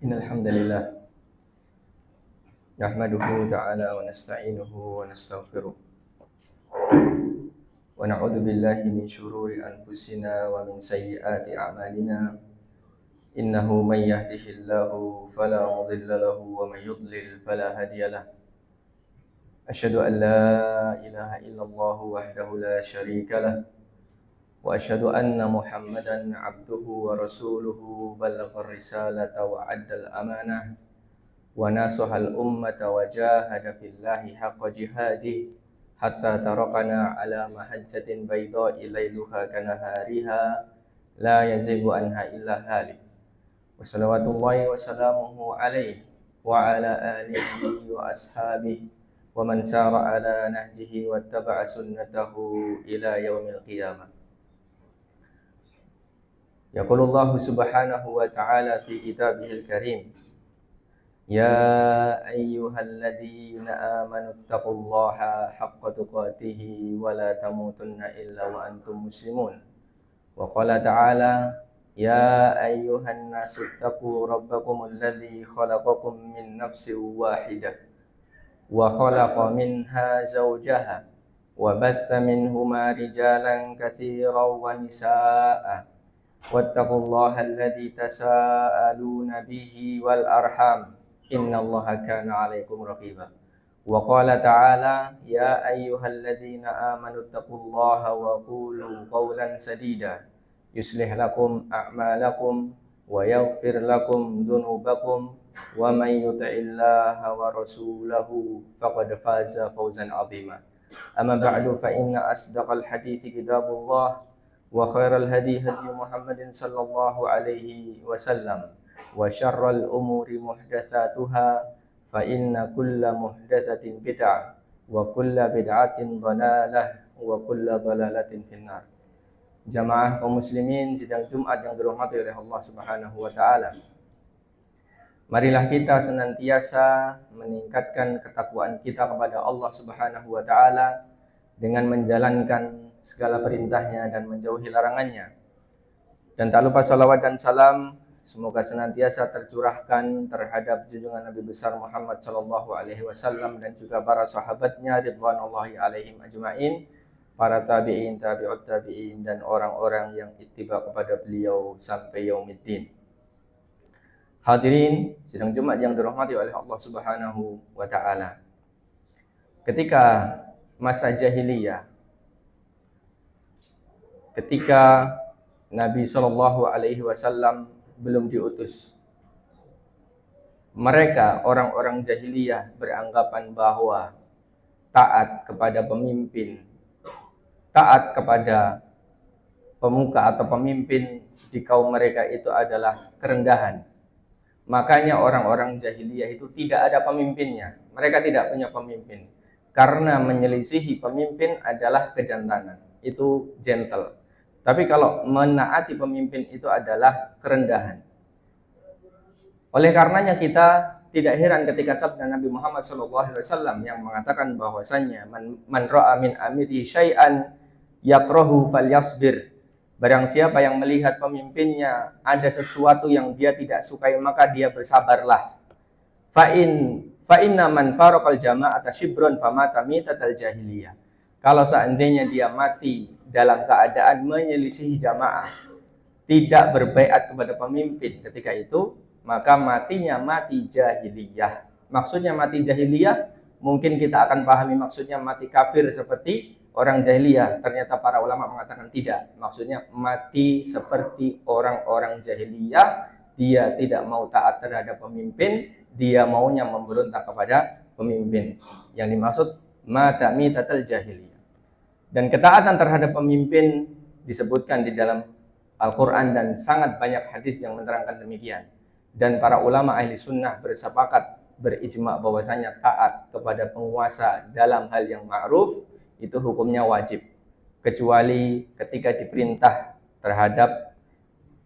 Innal hamdalillah nahmaduhu ta'ala wa nasta'inuhu wa nastaghfiruh wa na'udzu billahi min shururi anfusina wa min sayyiati a'malina innahu may yahdihillahu fala mudilla lahu wa may yudlil fala hadiyalah. Asyhadu an la ilaha illallah wahdahu la syarika lah wa asyhadu anna Muhammadan 'abduhu wa rasuluhu ballaghar risalata wa 'addal amanah wa nasahal ummata wa jahada fillahi haqqa jihadih hatta tarakana ala mahajjatin bayda'i lailuha kanahariha la yazigu anha illa halik. Wa salawatullahi wa salamuhu alaihi wa ala alihi wa ashabihi wa man sara ala nahjihi wattaba'a sunnatahu ila yaumil qiyamah. Yaqulullahu subhanahu wa ta'ala fi kitabihil karim, Ya ayyuhalladzina amanu taqullaha haqqa tuqatih wa la tamutunna illa wa antum muslimun. Wa qala ta'ala, Ya ayyuhan nasu taqu rabbakumul ladzi khalaqakum min nafsin wahidah wa khalaqa minha zawjaha wa batha minhuma rijalan katsiran wa nisaa'a wattaqullaha alladzi tasaaluna bihi wal arham innallaha kana 'alaikum raqiba. Wa qala ta'ala, ya ayyuhalladzina amanu taqullaha wa qulu qawlan sadida yuslih lakum a'malakum wa yaghfir lakum dhunubakum wa may yuti'illaha wa rasulahu faqad faza fawzan 'azima. Amma ba'du, fa inna asdaqal hadithi kitabullah wa khairal hadi hadi Muhammadin sallallahu alaihi wasallam wa syarral umuri muhdatsatuha fa inna kulla muhdatsatin bid'ah wa kulla bid'atin dhalalah wa kulla dhalalatin finnar. Jamaah kaum muslimin sidang Jumat yang dirahmati oleh Allah Subhanahu wa taala. Marilah kita senantiasa meningkatkan ketakwaan kita kepada Allah Subhanahu wa taala dengan menjalankan segala perintahnya dan menjauhi larangannya. Dan tak lupa salawat dan salam semoga senantiasa tercurahkan terhadap junjungan Nabi besar Muhammad sallallahu alaihi wasallam dan juga para sahabatnya ridwanullahi alaihim ajmain, para tabi'in, tabi'ut tabi'in dan orang-orang yang ittiba kepada beliau sampai yaumiddin. Hadirin sidang Jumat yang dirahmati oleh Allah Subhanahu wa taala. Ketika masa jahiliyah, ketika Nabi sallallahu alaihi wasallam belum diutus, mereka orang-orang jahiliyah beranggapan bahwa taat kepada pemimpin, taat kepada pemuka atau pemimpin di kaum mereka itu adalah kerendahan. Makanya orang-orang jahiliyah itu tidak ada pemimpinnya. Mereka tidak punya pemimpin. Karena menyelisihi pemimpin adalah kejantanan. Itu gentle. Tapi kalau menaati pemimpin itu adalah kerendahan. Oleh karenanya kita tidak heran ketika sabda Nabi Muhammad SAW yang mengatakan bahwasannya man ra'a min amiri syai'an yakrahu falyasbir. Barang siapa yang melihat pemimpinnya ada sesuatu yang dia tidak sukai, maka dia bersabarlah. Fa inna man faraqal jama'ata shibron famata mitatal jahiliyah. Kalau seandainya dia mati dalam keadaan menyelisihi jamaah, tidak berbaiat kepada pemimpin ketika itu, maka matinya mati jahiliyah. Maksudnya mati jahiliyah, mungkin kita akan pahami maksudnya mati kafir seperti orang jahiliyah. Ternyata para ulama mengatakan tidak. Maksudnya mati seperti orang-orang jahiliyah. Dia tidak mau taat terhadap pemimpin, dia maunya memberontak kepada pemimpin. Yang dimaksud mata mitatal jahiliyah. Dan ketaatan terhadap pemimpin disebutkan di dalam Al-Quran dan sangat banyak hadis yang menerangkan demikian. Dan para ulama ahli sunnah bersepakat berijma bahwasanya taat kepada penguasa dalam hal yang ma'ruf itu hukumnya wajib, kecuali ketika diperintah terhadap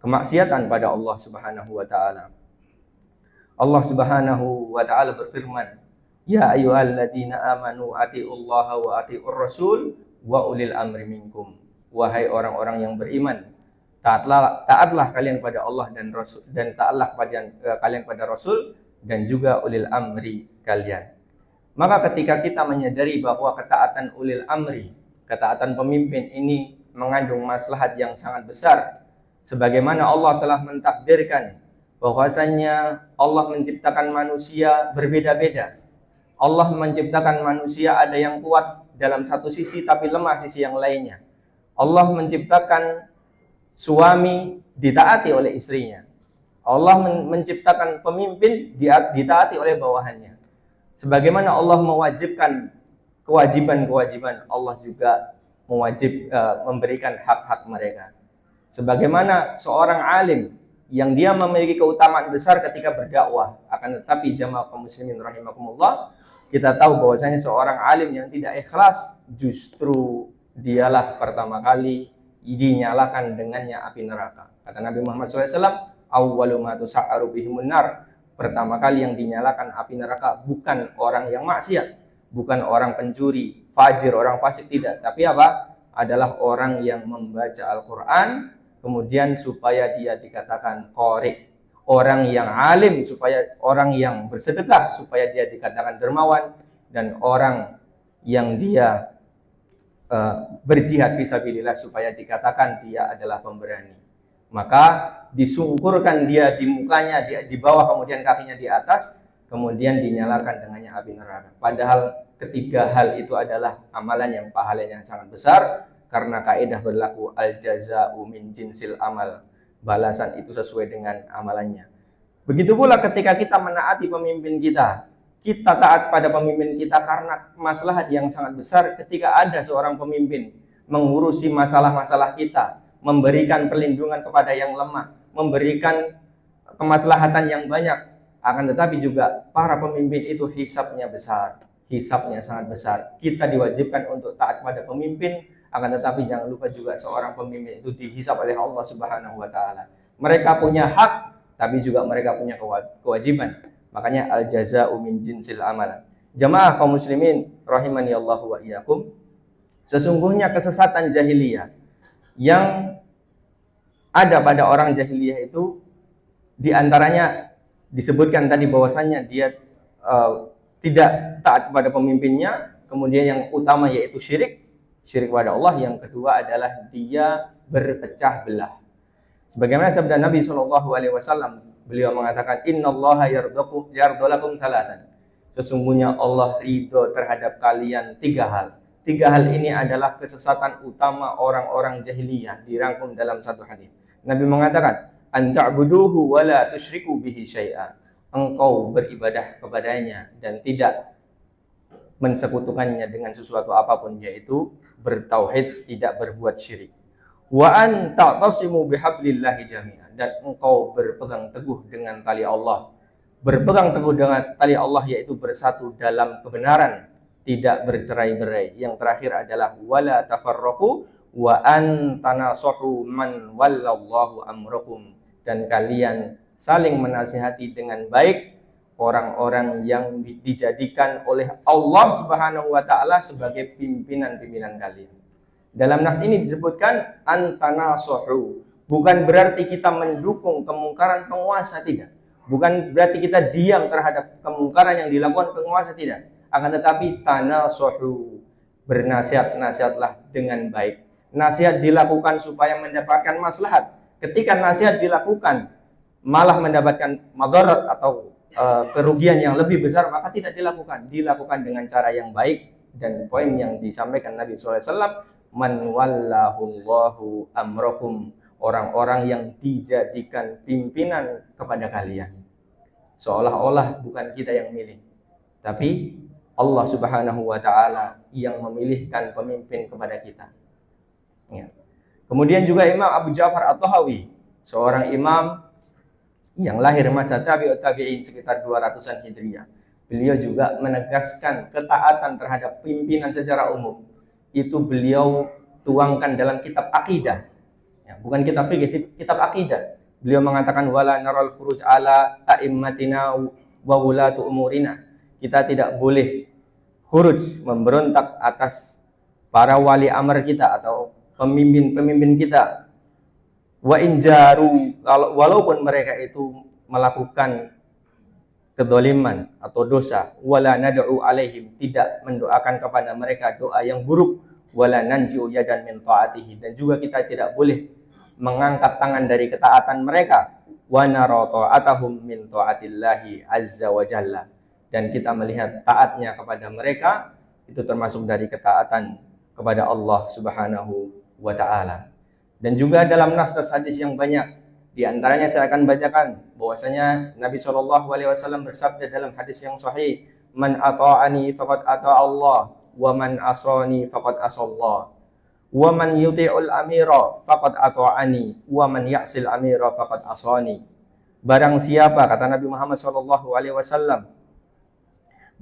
kemaksiatan pada Allah Subhanahu wa taala. Allah Subhanahu wa taala berfirman, Ya ayyuhalladzina amanu atiullaha wa atiur rasul wa ulil amri minkum. Wahai orang-orang yang beriman, taatlah kalian pada Allah dan Rasul, dan taatlah kalian pada Rasul dan juga ulil amri kalian. Maka ketika kita menyadari bahwa ketaatan ulil amri, ketaatan pemimpin ini mengandung maslahat yang sangat besar, sebagaimana Allah telah mentakdirkan bahwasanya Allah menciptakan manusia berbeda-beda. Allah menciptakan manusia ada yang kuat dalam satu sisi tapi lemah sisi yang lainnya. Allah menciptakan suami ditaati oleh istrinya. Allah menciptakan pemimpin ditaati oleh bawahannya. Sebagaimana Allah mewajibkan kewajiban-kewajiban, Allah juga memberikan hak-hak mereka. Sebagaimana seorang alim yang dia memiliki keutamaan besar ketika berdakwah, akan tetapi jamaah kaum muslimin rahimakumullah, kita tahu bahwasanya seorang alim yang tidak ikhlas justru dialah pertama kali dinyalakan dengannya api neraka. Kata Nabi Muhammad SAW, awwalu ma tusa'aru bihimun nar, pertama kali yang dinyalakan api neraka bukan orang yang maksiat, bukan orang pencuri, fajir, orang fasik, tidak, tapi apa? Adalah orang yang membaca Al-Quran, kemudian supaya dia dikatakan qari, orang yang alim, supaya orang yang bersedekah, supaya dia dikatakan dermawan, dan orang yang dia berjihad fisabilillah supaya dikatakan dia adalah pemberani. Maka disungkurkan dia di mukanya, di bawah, kemudian kakinya di atas, kemudian dinyalakan dengannya api neraka. Padahal ketiga hal itu adalah amalan yang pahalanya yang sangat besar, karena kaidah berlaku al-jaza'u min jinsil amal, balasan itu sesuai dengan amalannya. Begitu pula ketika kita menaati pemimpin kita taat pada pemimpin kita karena maslahat yang sangat besar. Ketika ada seorang pemimpin mengurusi masalah-masalah kita, memberikan perlindungan kepada yang lemah, memberikan kemaslahatan yang banyak, akan tetapi juga para pemimpin itu hisabnya besar, hisabnya sangat besar. Kita diwajibkan untuk taat pada pemimpin, akan tetapi jangan lupa juga seorang pemimpin itu dihisab oleh Allah Subhanahu wa taala. Mereka punya hak, tapi juga mereka punya kewajiban. Makanya al-jaza'u min jinsil amal. Jamaah kaum muslimin rahimani Allah wa iyyakum, sesungguhnya kesesatan jahiliyah yang ada pada orang jahiliyah itu diantaranya disebutkan tadi bahwasanya dia tidak taat kepada pemimpinnya, kemudian yang utama yaitu syirik pada Allah, yang kedua adalah dia berpecah belah. Sebagaimana sabda Nabi SAW, beliau mengatakan, innallaha yardolakum salatan, sesungguhnya Allah ridho terhadap kalian tiga hal. Tiga hal ini adalah kesesatan utama orang-orang jahiliyah, dirangkum dalam satu hadis. Nabi mengatakan, an ta'buduhu wa la tusyriku bihi syai'a, engkau beribadah kepadanya dan tidak mensekutukannya dengan sesuatu apapun, yaitu bertauhid, tidak berbuat syirik. Wa an ta'tasimu bihablillahi jami'an, dan engkau berpegang teguh dengan tali Allah. Berpegang teguh dengan tali Allah yaitu bersatu dalam kebenaran, tidak bercerai-berai. Yang terakhir adalah wala tafarraqu wa an tanasahu man wallallahu amrakum, dan kalian saling menasihati dengan baik orang-orang yang dijadikan oleh Allah Subhanahu wa taala sebagai pimpinan-pimpinan kalian. Dalam nas ini disebutkan antanasohu, bukan berarti kita mendukung kemungkaran penguasa, tidak. Bukan berarti kita diam terhadap kemungkaran yang dilakukan penguasa, tidak. Akan tetapi tanasohu, bernasihat-nasihatlah dengan baik. Nasihat dilakukan supaya mendapatkan maslahat. Ketika nasihat dilakukan malah mendapatkan madarat atau kerugian yang lebih besar, maka tidak dilakukan. Dilakukan dengan cara yang baik. Dan poin yang disampaikan Nabi SAW, man wallahullahu amrakum, orang-orang yang dijadikan pimpinan kepada kalian. Seolah-olah bukan kita yang milih, tapi Allah Subhanahu wa taala yang memilihkan pemimpin kepada kita. Ya. Kemudian juga Imam Abu Ja'far At-Tahawi, seorang imam yang lahir masa tabi'ut tabi'in sekitar 200-an Hijriah. Beliau juga menegaskan ketaatan terhadap pimpinan secara umum. Itu beliau tuangkan dalam kitab akidah. Ya, bukan kitab fikih, kitab akidah. Beliau mengatakan wala naral khuruj ala a'immatina wa wulatu umurina. Kita tidak boleh khuruj, memberontak atas para wali amr kita atau pemimpin-pemimpin kita, Wa in jaru, walaupun mereka itu melakukan kedoliman atau dosa, wala nad'u alaihim, tidak mendoakan kepada mereka doa yang buruk, wala nanzi'u yadan min ta'atihi, dan juga kita tidak boleh mengangkat tangan dari ketaatan mereka, wa nara ta'atahum min ta'atillahi azza wa jalla, dan kita melihat taatnya kepada mereka itu termasuk dari ketaatan kepada Allah Subhanahu wa taala. Dan juga dalam nas-nas hadis yang banyak, di antaranya saya akan bacakan bahwasanya Nabi SAW bersabda dalam hadis yang sahih, "Man ata'ani faqad ata'a Allah, wa man asani faqad asallah, wa man yuti'ul amira faqad ata'ani, wa man ya'sil amira faqad asani." Barang siapa, kata Nabi Muhammad SAW,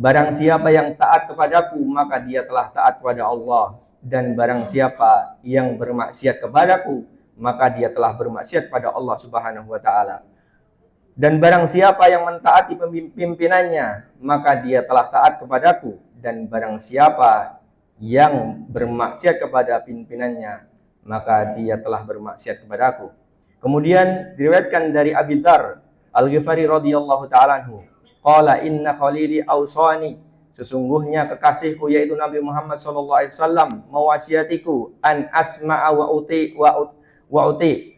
barang siapa yang taat kepadaku, maka dia telah taat kepada Allah, dan barang siapa yang bermaksiat kepadaku, maka dia telah bermaksiat pada Allah Subhanahu wa taala. Dan barang siapa yang mentaati pimpinannya, maka dia telah taat kepadaku, dan barang siapa yang bermaksiat kepada pimpinannya, maka dia telah bermaksiat kepadaku. Kemudian diriwayatkan dari Abi Dzar Al-Ghifari radhiyallahu taala anhu, qala inna khalili awsani, sesungguhnya kekasihku yaitu Nabi Muhammad sallallahu alaihi wasallam mewasiatiku an asma'a wa uti,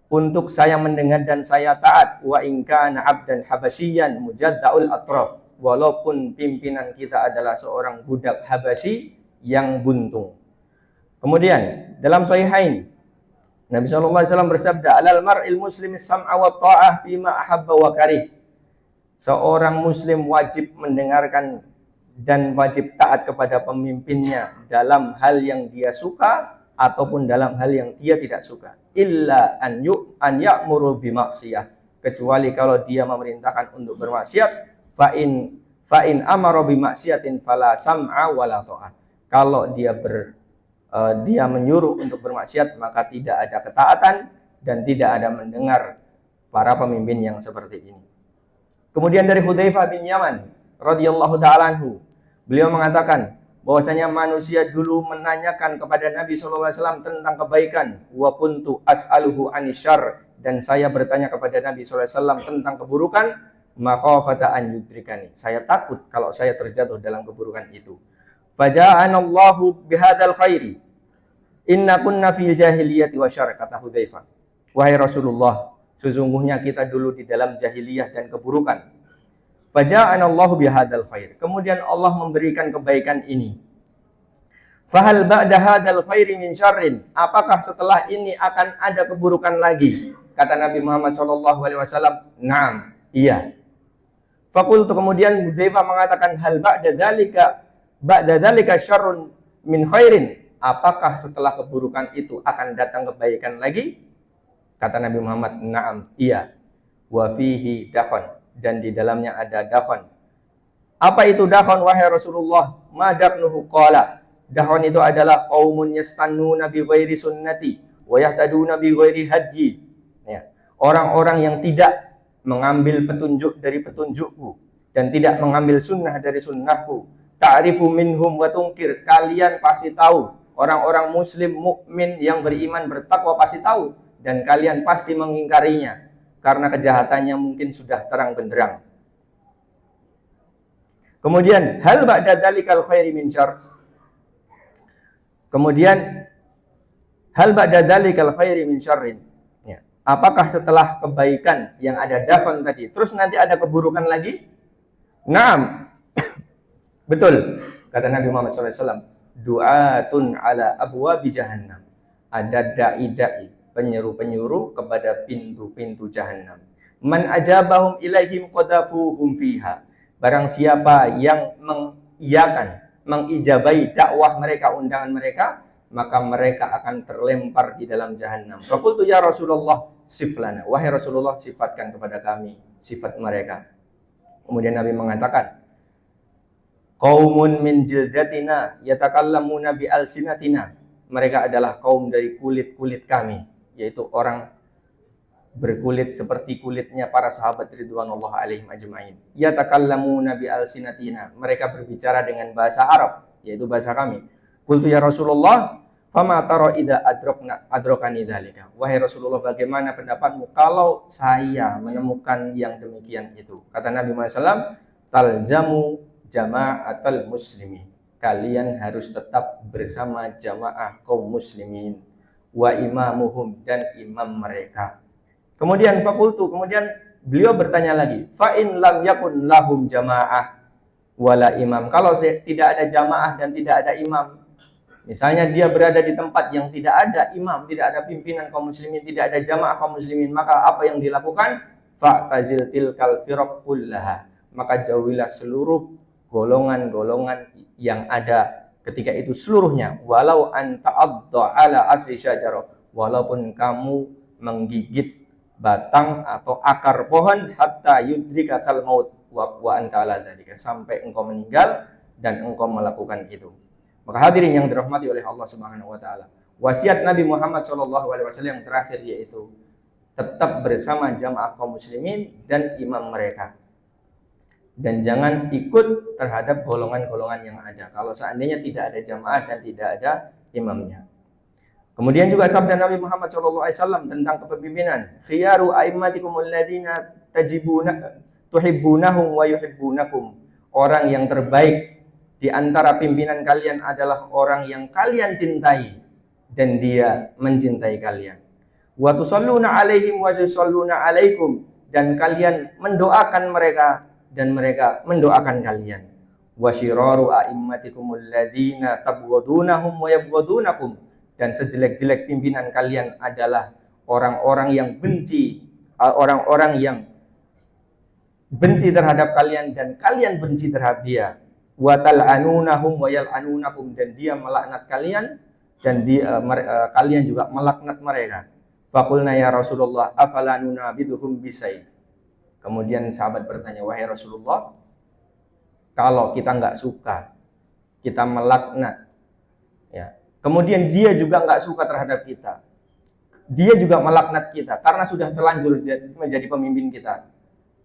untuk saya mendengar dan saya taat, wa in kana 'abdan habasyian mujadda'ul atraf, walaupun pimpinan kita adalah seorang budak Habasyi yang buntung. Kemudian dalam Sahihain Nabi SAW bersabda, alal mar'il muslimi sam'a wa ta'ah fima ahabba wa karih, seorang muslim wajib mendengarkan dan wajib taat kepada pemimpinnya dalam hal yang dia suka ataupun dalam hal yang dia tidak suka, illa an ya'muru bimaksiyah, kecuali kalau dia memerintahkan untuk bermaksiat, fa in amara bimaksiatin fala sam'a wala ta'ah, kalau dia menyuruh untuk bermaksiat, maka tidak ada ketaatan dan tidak ada mendengar para pemimpin yang seperti ini. Kemudian dari Hudzaifah bin Yaman radhiyallahu taala anhu, beliau mengatakan bahwasanya manusia dulu menanyakan kepada Nabi SAW tentang kebaikan, wa kuntu as'aluhu anisyarr, dan saya bertanya kepada Nabi SAW tentang keburukan, makhafata an yudrikani, saya takut kalau saya terjatuh dalam keburukan itu. Faja'anallahu bihadzal khairi, inna kunna fil jahiliyati wa syarr, kata Hudzaifah, wahai Rasulullah, sesungguhnya kita dulu di dalam jahiliyah dan keburukan. Faja'anallahu bihadzal khair, kemudian Allah memberikan kebaikan ini. Fahal ba'da hadzal khairi min syarrin, apakah setelah ini akan ada keburukan lagi? Kata Nabi Muhammad SAW, na'am, iya. Faqultu, kemudian Hudzaifah mengatakan, hal ba'da dzalika syarrun min khairin, apakah setelah keburukan itu akan datang kebaikan lagi? Kata Nabi Muhammad, na'am, iya. Wa fihi dakhon, dan di dalamnya ada dakhon. Apa itu dakhon, wahai Rasulullah? Ma dakhnuhu qala, dakhon itu adalah qaumun yastannuna bi ghairi sunnati wa yahtaduna bi ghairi hadyi. Ya, orang-orang yang tidak mengambil petunjuk dari petunjukku dan tidak mengambil sunnah dari sunnahku. Ta'rifu minhum wa tunkir, kalian pasti tahu, orang-orang muslim mukmin yang beriman bertakwa pasti tahu, dan kalian pasti mengingkarinya karena kejahatannya mungkin sudah terang benderang. Kemudian hal ba'da dzalikal khairi min syarr, kemudian hal ba'da dzalikal khairi min syarrin, ya, apakah setelah kebaikan yang ada dafan tadi terus nanti ada keburukan lagi? Naam, betul, kata Nabi Muhammad SAW, du'atun ala abwabi jahannam, ada dai-dai, penyeru-penyeru kepada pintu-pintu jahannam. Man ajabahum ilaihim qadafuhum fiha, barang siapa yang mengijabai dakwah mereka, undangan mereka, maka mereka akan terlempar di dalam jahannam. Faqultu ya Rasulullah siflana, wahai Rasulullah, sifatkan kepada kami sifat mereka. Kemudian Nabi mengatakan, qaumun min jildatina yatakallamuna bi alsinatina, mereka adalah kaum dari kulit-kulit kami, yaitu orang berkulit seperti kulitnya para sahabat ridwanullah alaihim ajma'in. Yatakallamuna bi alsinatina, mereka berbicara dengan bahasa Arab, yaitu bahasa kami. Qultu ya Rasulullah, Fama tara idza adrokani dzalika. Wahai Rasulullah, bagaimana pendapatmu kalau saya menemukan yang demikian itu? Kata Nabi Muhammad SAW, taljamu jama'atal muslimin. Kalian harus tetap bersama jamaah kaum muslimin wa imamuhum, dan imam mereka. Kemudian kemudian beliau bertanya lagi, fa in lam yakun lahum jamaah wala imam. Kalau tidak ada jamaah dan tidak ada imam, misalnya dia berada di tempat yang tidak ada imam, tidak ada pimpinan kaum muslimin, tidak ada jamaah kaum muslimin, maka apa yang dilakukan? Fa'tazil tilkal firaq kullaha. Maka jauhilah seluruh golongan-golongan yang ada ketika itu seluruhnya. Walau anta adda ala asli syajarah. Walaupun kamu menggigit batang atau akar pohon, hatta yudrikakal maut wa anta ala dzalika, sampai engkau meninggal dan engkau melakukan itu. Maka hadirin yang dirahmati oleh Allah Subhanahu wa taala, wasiat Nabi Muhammad SAW yang terakhir yaitu tetap bersama jamaah kaum muslimin dan imam mereka. Dan jangan ikut terhadap golongan-golongan yang ada kalau seandainya tidak ada jamaah dan tidak ada imamnya. Kemudian juga sabda Nabi Muhammad SAW tentang kepemimpinan, khiyaru a'immatikumul ladzina tuhibbunahum wa yuhibbunakum. Orang yang terbaik di antara pimpinan kalian adalah orang yang kalian cintai dan dia mencintai kalian. Wa tusalluna alaihim wa yusalluna alaikum, dan kalian mendoakan mereka dan mereka mendoakan kalian. Wa syiraru a'immatikumul ladzina tabghadunahum wa yabghadunakum, dan sejelek-jelek pimpinan kalian adalah orang-orang yang benci terhadap kalian dan kalian benci terhadap dia. Wa tal'anunahum wa yal'anunakum, dan dia melaknat kalian dan kalian juga melaknat mereka. Faqulna ya Rasulullah afala nunabiduhum bisayf. Kemudian sahabat bertanya, wahai Rasulullah, kalau kita nggak suka, kita melaknat, ya, kemudian dia juga nggak suka terhadap kita, dia juga melaknat kita karena sudah terlanjur menjadi pemimpin kita,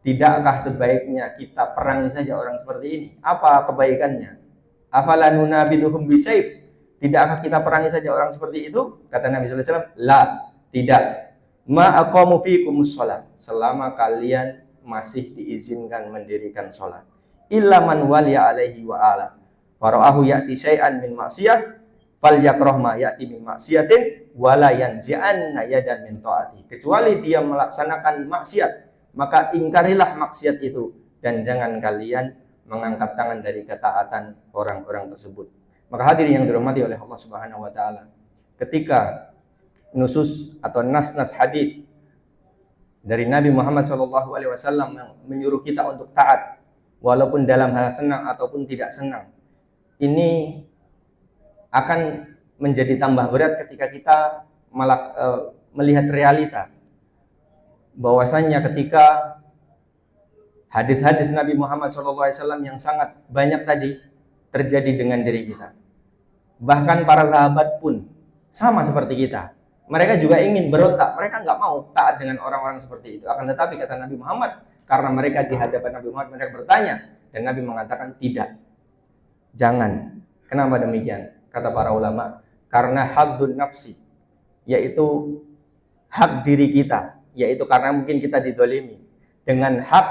tidakkah sebaiknya kita perangi saja orang seperti ini? Apa kebaikannya? Afala nunabiduhum bisayf. Tidakkah kita perangi saja orang seperti itu? Kata Nabi sallallahu alaihi wasallam, la, tidak. Ma aqamu fikumus shalah, selama kalian masih diizinkan mendirikan salat. Illa man waliya alaihi wa ala fara'ahu ya'ti syai'an min ma'siyah falyakrah ma ya'ti min ma'siyatin wala yanzi'anna yadan min ta'ati. Kecuali dia melaksanakan maksiat, maka ingkarilah maksiat itu dan jangan kalian mengangkat tangan dari ketaatan orang-orang tersebut. Maka hadirin yang dirahmati oleh Allah Subhanahu wa taala, ketika nusus atau nas-nas hadis dari Nabi Muhammad SAW yang menyuruh kita untuk taat walaupun dalam hal senang ataupun tidak senang, ini akan menjadi tambah berat ketika kita melihat realita bahwasanya ketika hadis-hadis Nabi Muhammad SAW yang sangat banyak tadi terjadi dengan diri kita, bahkan para sahabat pun sama seperti kita. Mereka juga ingin berontak, mereka nggak mau taat dengan orang-orang seperti itu. Akan tetapi kata Nabi Muhammad, karena mereka di hadapan Nabi Muhammad, mereka bertanya, dan Nabi mengatakan tidak, jangan. Kenapa demikian? Kata para ulama, karena haddun nafsi, yaitu hak diri kita, yaitu karena mungkin kita didolimi. Dengan hak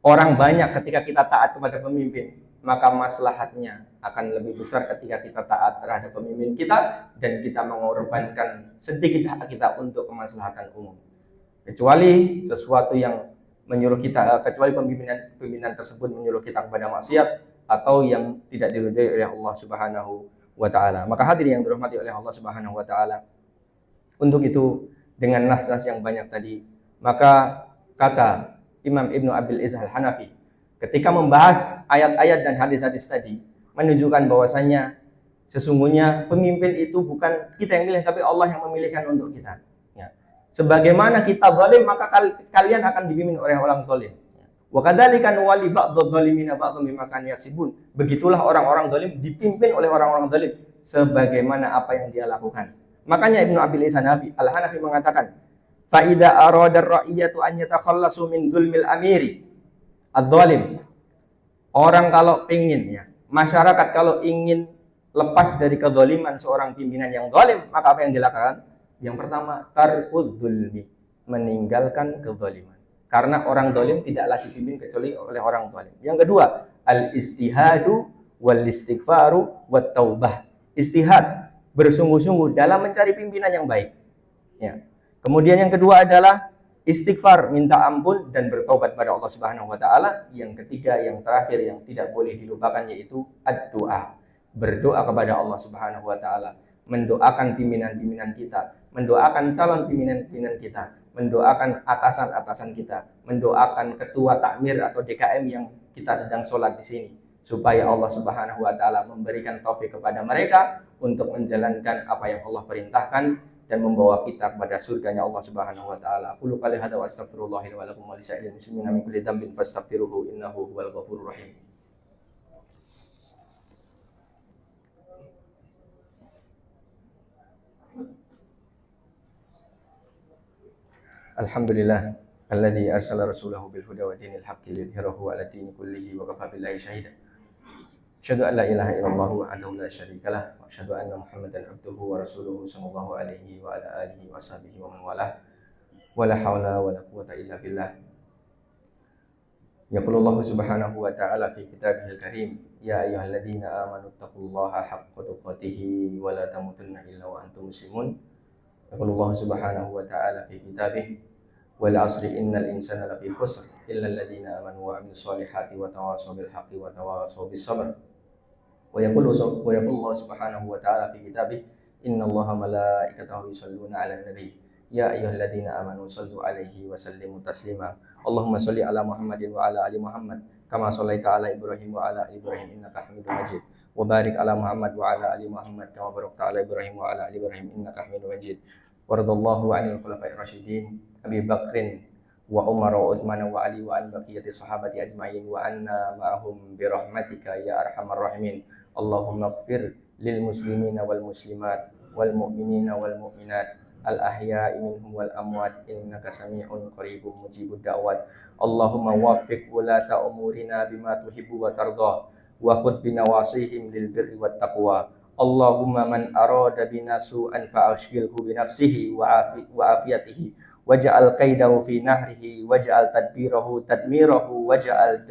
orang banyak ketika kita taat kepada pemimpin, maka maslahatnya akan lebih besar ketika kita taat terhadap pemimpin kita dan kita mengorbankan sedikit hak kita untuk kemaslahatan umum. Kecuali sesuatu yang menyuruh kita, kecuali pimpinan tersebut menyuruh kita kepada maksiat atau yang tidak diridhai oleh Allah Subhanahu wa taala. Maka hadirin yang dirahmati oleh Allah Subhanahu wa taala, untuk itu dengan nas-nas yang banyak tadi, maka kata Imam Ibnu Abil Izz Al-Hanafi ketika membahas ayat-ayat dan hadis-hadis tadi menunjukkan bahwasanya sesungguhnya pemimpin itu bukan kita yang milih, tapi Allah yang memilihkan untuk kita. Ya. Sebagaimana kita zalim, maka kalian akan dipimpin oleh orang zalim. Wa kadzalika nuwalli ba'dadh zalimina ba'dhum bima kanu yaksibun. Begitulah orang-orang zalim dipimpin oleh orang-orang zalim sebagaimana apa yang dia lakukan. Makanya Ibnu Abil Izz Al-Hanafi mengatakan, fa idza arada ar-ra'iyatu an yatakhallasu min dzulmil amiri adz-zalim. Orang kalau ingin, ya, masyarakat kalau ingin lepas dari kezaliman seorang pimpinan yang zalim, maka apa yang dilakukan? Yang pertama, tarkuz zulmi, meninggalkan kezaliman. Karena orang zalim tidaklah dipimpin kecuali oleh orang zalim. Yang kedua, al-istihadu wal istighfaru wat taubah. Istihad, bersungguh-sungguh dalam mencari pimpinan yang baik. Ya. Kemudian yang kedua adalah istighfar, minta ampun dan bertobat pada Allah Subhanahu wa taala. Yang ketiga, yang terakhir yang tidak boleh dilupakan yaitu ad-doa. Berdoa kepada Allah Subhanahu wa taala, mendoakan pimpinan-pimpinan kita, mendoakan calon pimpinan-pimpinan kita, mendoakan atasan-atasan kita, mendoakan ketua takmir atau DKM yang kita sedang sholat di sini, supaya Allah Subhanahu wa taala memberikan taufik kepada mereka untuk menjalankan apa yang Allah perintahkan dan membawa kita kepada surganya Allah Subhanahu wa taala. Aqulu qali hadza wa astaghfirullah li wa lakum wa lisa'iril muslimina min kulli dhanbin fastaghfiruhu innahu huwal ghafurur rahim. Alhamdulillah alladzi arsala rasulahu bil huda wa dinil haqqi liyudhhirahu 'ala dini kullihi wa kafa billahi shahida. Asyhadu an la ilaha illallah wahdahu la syarikalah wa asyhadu anna Muhammadan abduhu wa rasuluhu sallallahu alaihi wa ala alihi wa sahbihi wa man walah. Wala haula wala quwwata illa billah. Yaqulullahu subhanahu wa ta'ala fi kitabihil karim, ya ayyuhalladzina amanu taqullaha haqqa tuqatih wa la tamutunna illa wa antum muslimun. Yaqulullahu subhanahu wa ta'ala fi kitabih, wal 'asri innal insana lafi khusr illa alladzina amanu wa 'amilus solihati wa tawassaw bil haqqi wa tawassaw bis sabr. Wa yaqulullahu subhanahu wa ta'ala fi kitabih, innallaha malaikatahu yusholluna 'alan nabi ya ayyuhalladzina amanu shallu 'alaihi wa sallimu taslima. Allahumma shalli ala Muhammadin wa ala ali Muhammad kama shallaita ala Ibrahim wa ala ali Ibrahim innaka Hamidum Majid. Wa barik ala Muhammad wa ala ali Muhammad kama barakta ala Ibrahim wa ala ali Ibrahim innaka Hamidum Majid. Waradallahu 'anil khulafa'ir rasyidin Abi Bakrin wa Umar wa Utsman wa Ali wa an baqiyati sahabati ajma'in wa anna ma'ahum bi rahmatika ya arhamar rahimin. Allahumma ighfir lil muslimina wal muslimat wal mu'minina wal mu'minat al ahya'i minhum wal amwat innaka sami'un qaribun mujibud da'wat. Allahumma waffiq wulata umurina bima tuhibbu wa tarda wa khudh binawasihim lil birri wat taqwa. Allahumma man arada bina su'an fa'ashghilhu bi nafsihi wa afiyatihi waj'al qaidahu fi nahrihi waj'al tadbirahu tadmirahu waj'al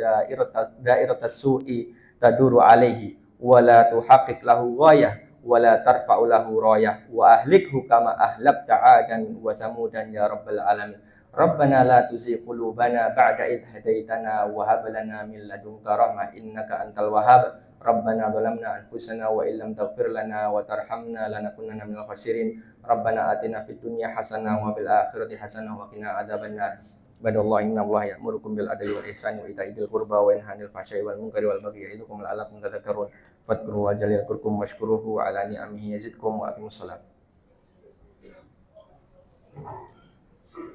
dairatas su'i taduru alaihi wa la tuhaqqiq lahu ghayah wa la tarfa'u lahu rayah wa ahlikhu kama ahlakta 'adan wa samudan ya rabbal alamin. Rabbana la tuzigh qulubana ba'da idh hadaitana wa hab lana min ladunka rahmah innaka antal wahhab. Rabbana zalamna anfusana wa illam taghfir lana wa tarhamna lanakunanna minal khasirin. Rabbana atina fid dunya hasanah wa fil akhirati hasanah wa qina adzabannar. Badallahi innallaha ya'murukum bil adli wal ihsani wa ita'i dzil qurba wa yanha 'anil fahsya'i wal munkari wal baghi ya'idukum la'allakum tadhakkarun. Fadhkurullaha jalil yadhkurkum washkuruhu 'ala ni'amihi yazidkum wa aqimus shalah.